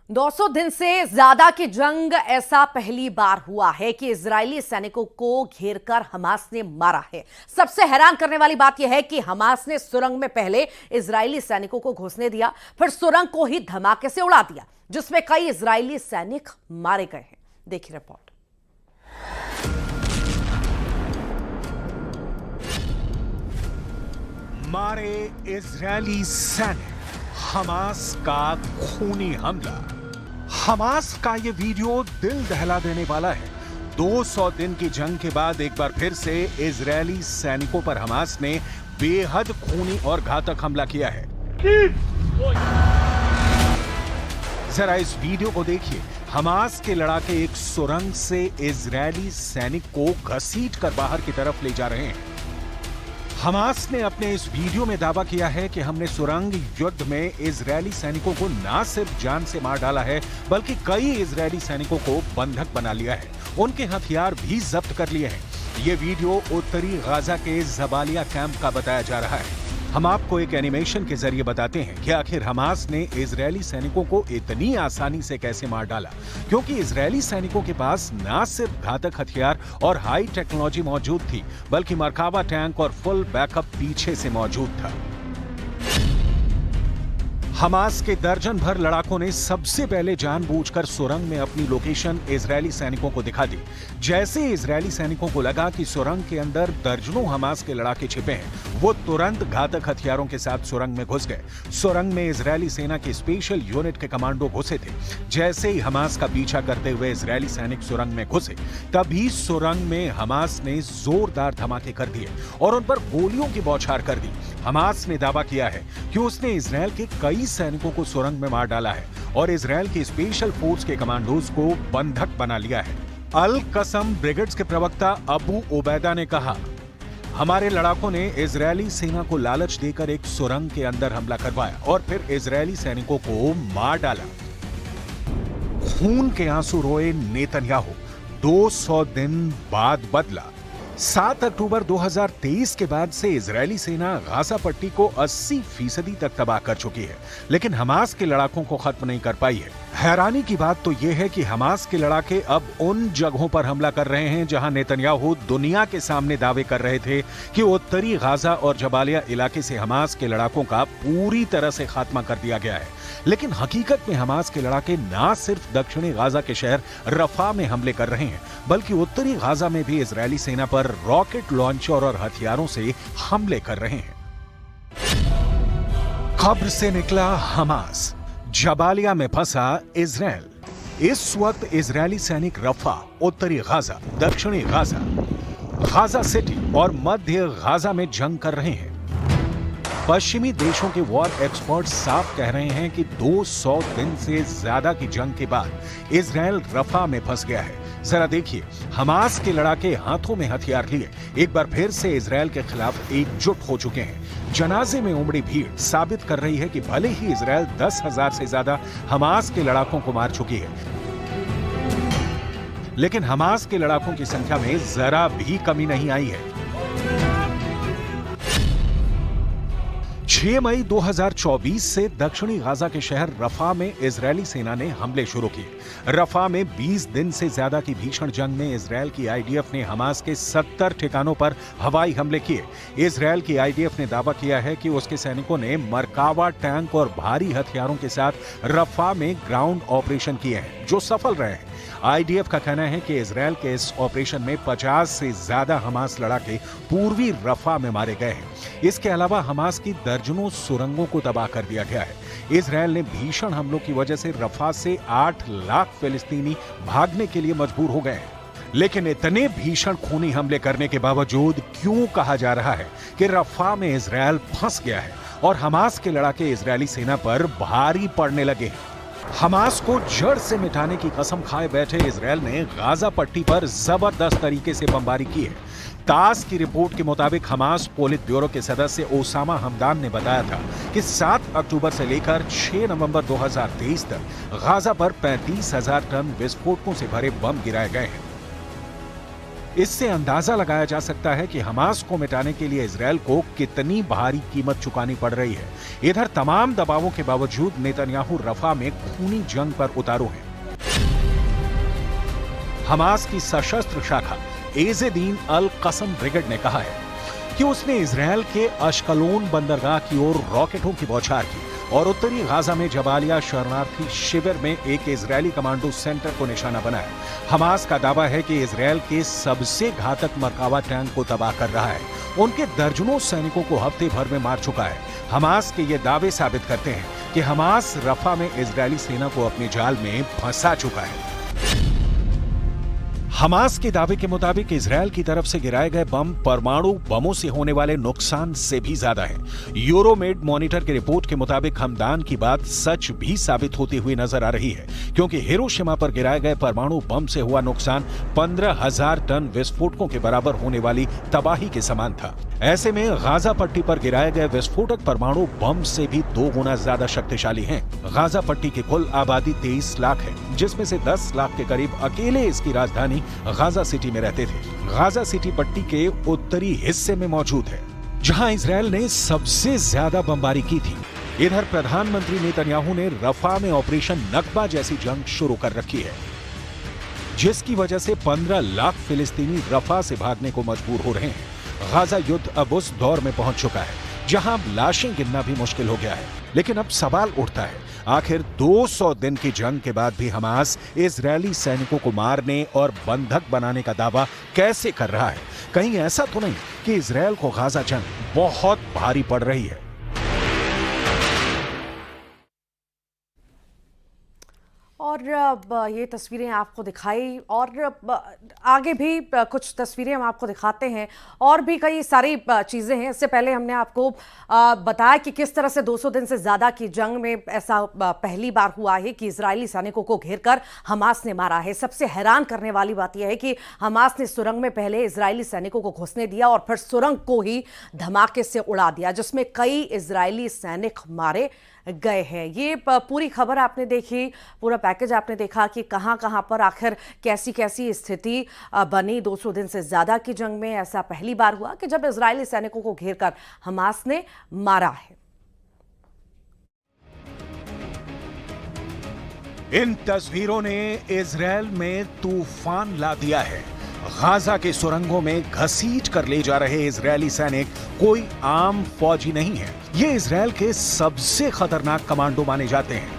200 दिन से ज्यादा की जंग ऐसा पहली बार हुआ है कि इजरायली सैनिकों को घेरकर हमास ने मारा है। सबसे हैरान करने वाली बात यह है कि हमास ने सुरंग में पहले इजरायली सैनिकों को घुसने दिया, फिर सुरंग को ही धमाके से उड़ा दिया, जिसमें कई इजरायली सैनिक मारे गए हैं। देखिए रिपोर्ट। मारे इजरायली सैनिक, हमास का खूनी हमला। हमास का ये वीडियो दिल दहला देने वाला है। 200 दिन की जंग के बाद एक बार फिर से इजरायली सैनिकों पर हमास ने बेहद खूनी और घातक हमला किया है। जरा इस वीडियो को देखिए। हमास के लड़ाके एक सुरंग से इजरायली सैनिक को घसीटकर बाहर की तरफ ले जा रहे हैं। हमास ने अपने इस वीडियो में दावा किया है कि हमने सुरंग युद्ध में इजरायली सैनिकों को न सिर्फ जान से मार डाला है, बल्कि कई इजरायली सैनिकों को बंधक बना लिया है, उनके हथियार भी जब्त कर लिए हैं। ये वीडियो उत्तरी गाजा के जबालिया कैंप का बताया जा रहा है। हम आपको एक एनिमेशन के जरिए बताते हैं कि आखिर हमास ने इजरायली सैनिकों को इतनी आसानी से कैसे मार डाला, क्योंकि इजरायली सैनिकों के पास न सिर्फ घातक हथियार और हाई टेक्नोलॉजी मौजूद थी, बल्कि मरकावा टैंक और फुल बैकअप पीछे से मौजूद था। हमास के दर्जन भर लड़ाकों ने सबसे पहले जानबूझकर सुरंग में अपनी लोकेशन इजरायली सैनिकों को दिखा दी। जैसे इजरायली सैनिकों को लगा कि सुरंग के अंदर दर्जनों हमास के लड़ाके छिपे हैं, वो तुरंत घातक हथियारों के साथ सुरंग में घुस गए। सुरंग में इजरायली सेना की स्पेशल यूनिट के कमांडो घुसे थे। जैसे ही हमास का पीछा करते हुए इजरायली सैनिक सुरंग में घुसे, तभी सुरंग में हमास ने जोरदार धमाके कर दिए और उन पर गोलियों की बौछार कर दी। हमास ने दावा किया है कि उसने इजरायल के कई सैनिकों को सुरंग में मार डाला है और इजरायल की स्पेशल फोर्स के कमांडोज को बंधक बना लिया है। अल कसम ब्रिगेड्स के प्रवक्ता अबू उबैदा ने कहा, हमारे लड़ाकों ने इजरायली सेना को लालच देकर एक सुरंग के अंदर हमला करवाया और फिर इजरायली सैनिकों को मार डाला। खून के आंसू रोए नेतन्याहू 200 दिन बाद बदला। 7 अक्टूबर 2023 के बाद से इजरायली सेना गाजा पट्टी को 80% तक तबाह कर चुकी है, लेकिन हमास के लड़ाकों को खत्म नहीं कर पाई है। हैरानी की बात तो यह है कि हमास के लड़ाके अब उन जगहों पर हमला कर रहे हैं जहां नेतन्याहू दुनिया के सामने दावे कर रहे थे कि उत्तरी गाजा और जबालिया इलाके से हमास के लड़ाकों का पूरी तरह से खात्मा कर दिया गया है। लेकिन हकीकत में हमास के लड़ाके न सिर्फ दक्षिणी गाजा के शहर रफा में हमले कर रहे हैं, बल्कि उत्तरी गाजा में भी इजरायली सेना पर रॉकेट लॉन्चर और हथियारों से हमले कर रहे हैं। कब्र से निकला हमास, जबालिया में फंसा इजरायल। इस वक्त इजरायली सैनिक रफा, उत्तरी गाजा, दक्षिणी गाजा, गाजा सिटी और मध्य गाजा में जंग कर रहे हैं। पश्चिमी देशों के वॉर एक्सपर्ट साफ कह रहे हैं कि 200 दिन से ज्यादा की जंग के बाद इजरायल रफा में फंस गया है। जरा देखिए, हमास के लड़ाके हाथों में हथियार लिए एक बार फिर से इजरायल के खिलाफ एकजुट हो चुके हैं। जनाजे में उमड़ी भीड़ साबित कर रही है कि भले ही इजरायल 10,000 से ज्यादा हमास के लड़ाकों को मार चुकी है, लेकिन हमास के लड़ाकों की संख्या में जरा भी कमी नहीं आई है। 6 मई 2024 से दक्षिणी गाजा के शहर रफा में इजरायली सेना ने हमले शुरू किए। रफा में 20 दिन से ज्यादा की भीषण जंग में इजरायल की आईडीएफ ने हमास के 70 ठिकानों पर हवाई हमले किए। इजरायल की आईडीएफ ने दावा किया है कि उसके सैनिकों ने मरकावा टैंक और भारी हथियारों के साथ रफा में ग्राउंड ऑपरेशन किए हैं, जो सफल रहे हैं। आईडीएफ का कहना है कि इजरायल के इस ऑपरेशन में 50 से ज्यादा हमास लड़ाके पूर्वी रफा में मारे गए हैं। इसके अलावा हमास की दर्जनों सुरंगों को तबाह कर दिया गया है। इजरायल ने भीषण हमलों की वजह से रफा से 8 लाख फिलिस्तीनी भागने के लिए मजबूर हो गए हैं। लेकिन इतने भीषण खूनी हमले करने के बावजूद क्यों कहा जा रहा है कि रफा में इजरायल फंस गया है और हमास के लड़ाके इजरायली सेना पर भारी पड़ने लगे हैं? हमास को जड़ से मिटाने की कसम खाए बैठे इजरायल ने गाजा पट्टी पर जबरदस्त तरीके से बमबारी की है। तास की रिपोर्ट के मुताबिक हमास पोलित ब्यूरो के सदस्य ओसामा हमदान ने बताया था कि 7 अक्टूबर से लेकर 6 नवंबर 2023 तक गाजा पर 35,000 टन विस्फोटकों से भरे बम गिराए गए हैं। इससे अंदाजा लगाया जा सकता है कि हमास को मिटाने के लिए इजरायल को कितनी भारी कीमत चुकानी पड़ रही है। इधर तमाम दबावों के बावजूद नेतन्याहू रफा में खूनी जंग पर उतारू हैं। हमास की सशस्त्र शाखा एज़ेदीन अल कसम ब्रिगेड ने कहा है कि उसने इजरायल के अश्कलोन बंदरगाह की ओर रॉकेटों की बौछार की और उत्तरी गाजा में जबालिया शरणार्थी शिविर में एक इजरायली कमांडो सेंटर को निशाना बनाया। हमास का दावा है कि इजरायल के सबसे घातक मरकावा टैंक को तबाह कर रहा है। उनके दर्जनों सैनिकों को हफ्ते भर में मार चुका है। हमास के ये दावे साबित करते हैं कि हमास रफा में इजरायली सेना को अपने जाल में फंसा चुका है। हमास के दावे के मुताबिक इजरायल की तरफ से गिराए गए बम परमाणु बमों से होने वाले नुकसान से भी ज्यादा है। यूरोमेड मॉनिटर की रिपोर्ट के मुताबिक हमदान की बात सच भी साबित होती हुई नजर आ रही है, क्योंकि हिरोशिमा पर गिराए गए परमाणु बम से हुआ नुकसान 15,000 टन विस्फोटकों के बराबर होने वाली तबाही के समान था। ऐसे में गाजा पट्टी पर गिराए गए विस्फोटक परमाणु बम से भी 2 गुना ज्यादा शक्तिशाली हैं। गाजा पट्टी की कुल आबादी 23 लाख है, जिसमें से 10 लाख के करीब अकेले इसकी राजधानी गाजा सिटी में रहते थे। गाजा सिटी पट्टी के उत्तरी हिस्से में मौजूद है, जहां इजरायल ने सबसे ज्यादा बमबारी की थी। इधर प्रधानमंत्री नेतन्याहू ने रफा में ऑपरेशन नकबा जैसी जंग शुरू कर रखी है, जिसकी वजह से 15 लाख फिलिस्तीनी रफा से भागने को मजबूर हो रहे हैं। गाजा युद्ध अब उस दौर में पहुंच चुका है जहां लाशें गिनना भी मुश्किल हो गया है। लेकिन अब सवाल उठता है, आखिर 200 दिन की जंग के बाद भी हमास इजरायली सैनिकों को मारने और बंधक बनाने का दावा कैसे कर रहा है? कहीं ऐसा तो नहीं कि इजरायल को गाजा जंग बहुत भारी पड़ रही है? और ये तस्वीरें आपको दिखाई और आगे भी कुछ तस्वीरें हम आपको दिखाते हैं और भी कई सारी चीज़ें हैं। इससे पहले हमने आपको बताया कि किस तरह से 200 दिन से ज़्यादा की जंग में ऐसा पहली बार हुआ है कि इजरायली सैनिकों को घेरकर हमास ने मारा है। सबसे हैरान करने वाली बात यह है कि हमास ने सुरंग में पहले इजरायली सैनिकों को घुसने दिया और फिर सुरंग को ही धमाके से उड़ा दिया, जिसमें कई इजरायली सैनिक मारे गए हैं। ये पूरी खबर आपने देखी, पूरा पैकेज आपने देखा कि कहां कहां पर आखिर कैसी कैसी स्थिति बनी। 200 दिन से ज्यादा की जंग में ऐसा पहली बार हुआ कि जब इजरायली सैनिकों को घेरकर हमास ने मारा है। इन तस्वीरों ने इजरायल में तूफान ला दिया है। गाजा के सुरंगों में घसीट कर ले जा रहे इजरायली सैनिक कोई आम फौजी नहीं है। ये इजरायल के सबसे खतरनाक कमांडो माने जाते हैं।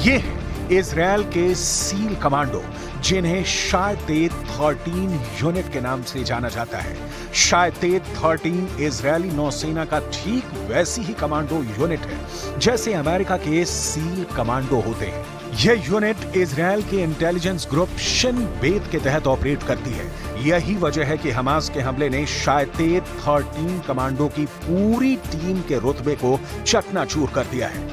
ये है इजरायल के सील कमांडो, जिन्हें शायतेद 13 यूनिट के नाम से जाना जाता है। शायतेद 13 इजरायली नौसेना का ठीक वैसी ही कमांडो यूनिट है जैसे अमेरिका के सील कमांडो होते हैं। यह यूनिट इजरायल के इंटेलिजेंस ग्रुप शिन बेत के तहत ऑपरेट करती है। यही वजह है कि हमास के हमले ने शायतेद 13 कमांडो की पूरी टीम के रुतबे को चकनाचूर कर दिया है।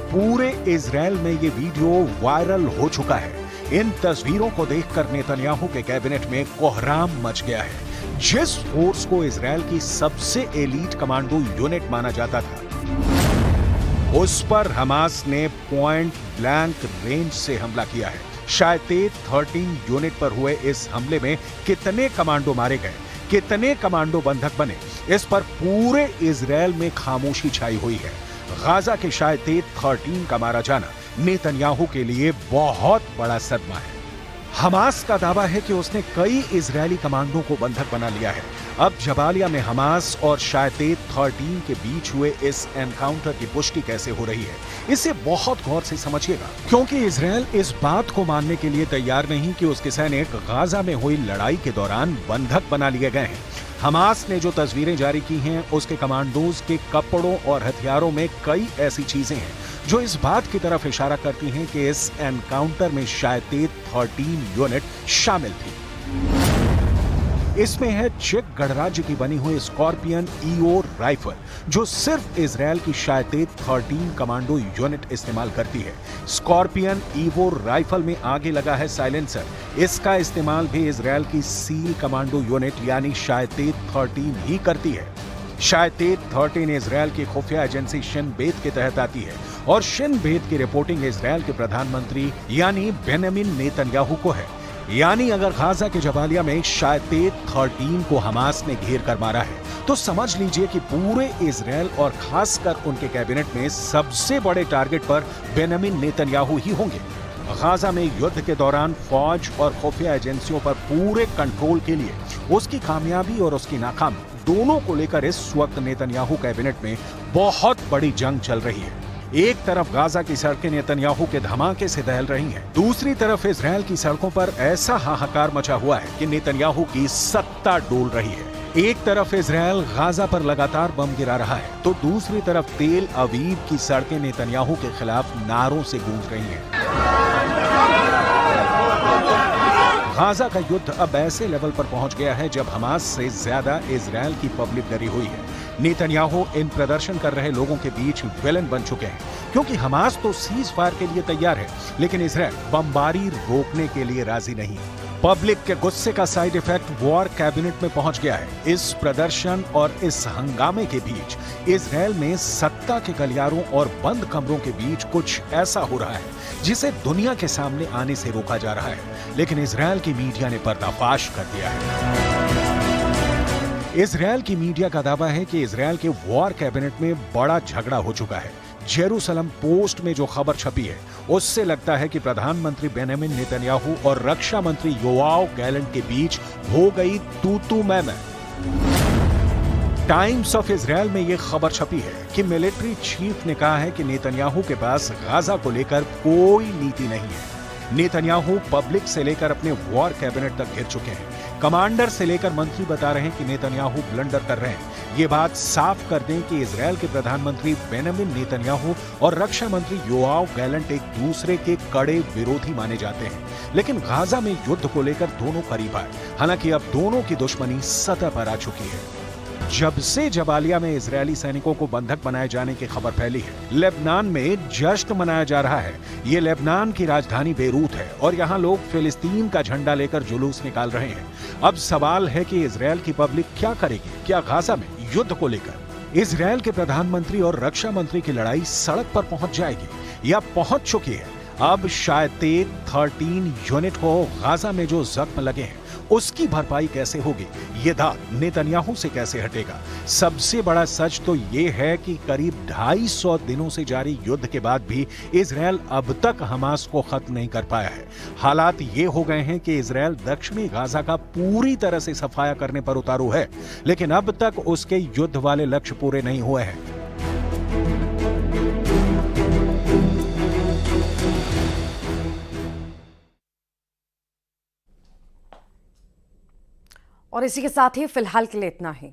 पूरे इजरायल में ये वीडियो वायरल हो चुका है। इन तस्वीरों को देखकर नेतन्याहू के कैबिनेट में कोहराम मच गया है। जिस फोर्स को इजरायल की सबसे एलीट कमांडो यूनिट माना जाता था, उस पर हमास ने पॉइंट ब्लैंक रेंज से हमला किया है। शायतेद 13 यूनिट पर हुए इस हमले में कितने कमांडो मारे गए, कितने कमांडो बंधक बने, इस पर पूरे इजरायल में खामोशी छाई हुई है। गाजा के शायतेद 13 का मारा जाना नेतन्याहू के लिए बहुत बड़ा सदमा है। हमास का दावा है कि उसने कई इजरायली कमांडो को बंधक बना लिया है। अब जबालिया में हमास और शायतेद 13 के बीच हुए इस एनकाउंटर की पुष्टि कैसे हो रही है, इसे बहुत गौर से समझिएगा, क्योंकि इजरायल इस बात को मानने के लिए तैयार नहीं कि उसके सैनिक गाजा में हुई लड़ाई के दौरान बंधक बना लिए गए हैं। हमास ने जो तस्वीरें जारी की हैं, उसके कमांडोज के कपड़ों और हथियारों में कई ऐसी चीजें हैं जो इस बात की तरफ इशारा करती हैं कि इस एनकाउंटर में शायतेद 13 यूनिट शामिल थी। इसमें है चेक गणराज्य की बनी हुई स्कॉर्पियन ईओ राइफल, जो सिर्फ इजरायल की शायतेद 13 कमांडो यूनिट इस्तेमाल करती है। स्कॉर्पियन ईवो राइफल में आगे लगा है साइलेंसर। इसका इस्तेमाल भी इजरायल की सील कमांडो यूनिट यानी शायतेद 13 ही करती है। शायतेद 13 इजरायल की खुफिया एजेंसी शिन बेत के तहत आती है और शिन बेत की रिपोर्टिंग इजरायल के प्रधानमंत्री यानी बेंजामिन नेतन्याहू को है। यानी अगर गाजा के जबालिया में शायद 13 को हमास ने घेर कर मारा है, तो समझ लीजिए कि पूरे इजराइल और खासकर उनके कैबिनेट में सबसे बड़े टारगेट पर बेंजामिन नेतन्याहू ही होंगे। गाजा में युद्ध के दौरान फौज और खुफिया एजेंसियों पर पूरे कंट्रोल के लिए उसकी कामयाबी और उसकी नाकामी दोनों को लेकर इस वक्त नेतन्याहू कैबिनेट में बहुत बड़ी जंग चल रही है। एक तरफ गाजा की सड़कें नेतन्याहू के धमाके से दहल रही हैं, दूसरी तरफ इजराइल की सड़कों पर ऐसा हाहाकार मचा हुआ है कि नेतन्याहू की सत्ता डोल रही है। एक तरफ इजराइल गाजा पर लगातार बम गिरा रहा है, तो दूसरी तरफ तेल अवीव की सड़कें नेतन्याहू के खिलाफ नारों से गूंज रही हैं। गाजा का युद्ध अब ऐसे लेवल पर पहुंच गया है जब हमास से ज्यादा इजराइल की पब्लिक डरी हुई है। नेतन्याहू इन प्रदर्शन कर रहे लोगों के बीच विलन बन चुके हैं, क्योंकि हमास तो सीज फायर के लिए तैयार है, लेकिन इजराइल बमबारी रोकने के लिए राजी नहीं। पब्लिक के गुस्से का साइड इफेक्ट वॉर कैबिनेट में पहुंच गया है। इस प्रदर्शन और इस हंगामे के बीच इजराइल में सत्ता के गलियारों और बंद कमरों के बीच कुछ ऐसा हो रहा है जिसे दुनिया के सामने आने से रोका जा रहा है, लेकिन इजराइल की मीडिया ने पर्दाफाश कर दिया है। इजराइल की मीडिया का दावा है कि इजराइल के वॉर कैबिनेट में बड़ा झगड़ा हो चुका है। जेरूसलम पोस्ट में जो खबर छपी है उससे लगता है कि प्रधानमंत्री बेंजामिन नेतन्याहू और रक्षा मंत्री योआव गैलेंट के बीच हो गई तू मैं। टाइम्स ऑफ इजराइल में यह खबर छपी है कि मिलिट्री चीफ ने कहा है कि नेतन्याहू के पास गाजा को लेकर कोई नीति नहीं है। नेतन्याहू पब्लिक से लेकर अपने वॉर कैबिनेट तक घिर चुके हैं। कमांडर से लेकर मंत्री बता रहे हैं कि नेतन्याहू ब्लंडर कर रहे हैं। ये बात साफ कर दें कि इजराइल के प्रधानमंत्री बेंजामिन नेतन्याहू और रक्षा मंत्री योआव गैलेंट एक दूसरे के कड़े विरोधी माने जाते हैं, लेकिन गाजा में युद्ध को लेकर दोनों करीब आए। हालांकि अब दोनों की दुश्मनी सतह पर आ चुकी है। जब से जबालिया में इजरायली सैनिकों को बंधक बनाए जाने की खबर फैली है, लेबनान में जश्न मनाया जा रहा है। ये लेबनान की राजधानी बेरूत है और यहाँ लोग फिलिस्तीन का झंडा लेकर जुलूस निकाल रहे हैं। अब सवाल है कि इजरायल की पब्लिक क्या करेगी? क्या गाजा में युद्ध को लेकर इजरायल के प्रधानमंत्री और रक्षा मंत्री की लड़ाई सड़क पर पहुंच जाएगी या पहुंच चुकी है? अब शायद 13 यूनिट को गाजा में जो जख्म लगे हैं उसकी भरपाई कैसे होगी? ये दाग नेतन्याहू से कैसे हटेगा? सबसे बड़ा सच तो ये है कि करीब 250 दिनों से जारी युद्ध के बाद भी इजरायल अब तक हमास को खत्म नहीं कर पाया है। हालात ये हो गए हैं कि इजरायल दक्षिणी गाजा का पूरी तरह से सफाया करने पर उतारू है, लेकिन अब तक उसके युद्ध वाले लक्ष्य पूरे नहीं हुए हैं। और इसी के साथ ही फिलहाल के लिए इतना ही।